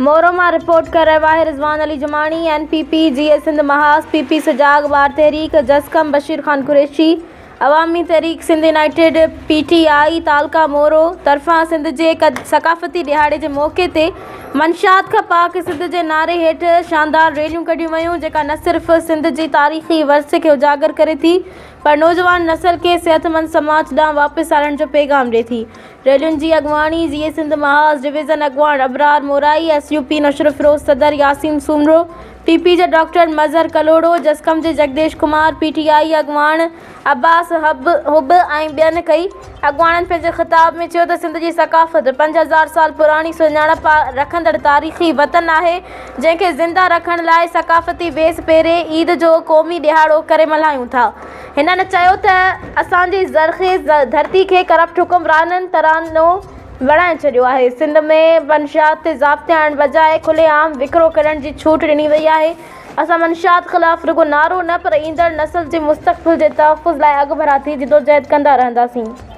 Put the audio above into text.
मोरो मां रिपोर्ट कर रहा है रिजवान अली जमानी। NPP GA सिंध महास PP सजाग बार तहरीक जसकम बशीर खान कुरैशी अवामी तहरीक सिंध यूनाइटेड PTI तालका मोरो तरफ़ां सिंध जे सकाफ़ती दिहाड़े के मौके ते मंशात का पाक सिंध के नारे हेठ शानदार रैलियूं कढियूं वयूं, जेका न सिर्फ़ सिंध जी तारीख़ी वरसे के उजागर करे थी पर नौजवान नस्ल के सेहतमंद समाज ॾांहुं वापस आणण जो पैगाम ॾिए थी। रैलियुनि जी अॻुवाणी GA सिंध महास डिवीज़न अॻुवाण अबरार मोराई, SUP नशर फिरोज़ सदर यासीन सुमरो, PP जे डॉक्टर मज़हर कलोड़ो, जसकम जे जगदेश कुमार, PTI अॻुवाण अब्बास हुब ऐं ॿियनि कई। अॻुवाणनि पंहिंजे ख़िताब में चयो त सिंध जी सकाफ़त 5000 साल पुराणी सुञाणप रखंदड़ तारीख़ी वतन आहे, जंहिंखे ज़िंदा रखण लाइ सकाफ़ती बेस पहिरें ईद जो क़ौमी ॾिहाड़ो करे मल्हायूं था। हिननि चयो त असांजी ज़रख़ेज़ धरती खे करप्ट हुकुमराननि तरानो वणाए छॾियो आहे। सिंध में मंशात ते ज़ाब्ते आणण बजाए खुलेआम विकिरो करण जी छूट ॾिनी वई आहे। असां मंशात ख़िलाफ़ रुगो नारो न पर ईंदड़ नस्ल जे मुस्तक़बिल जे तहफ़ुज़ लाइ अॻभरा थी जिदोजहद कंदा रहंदासीं।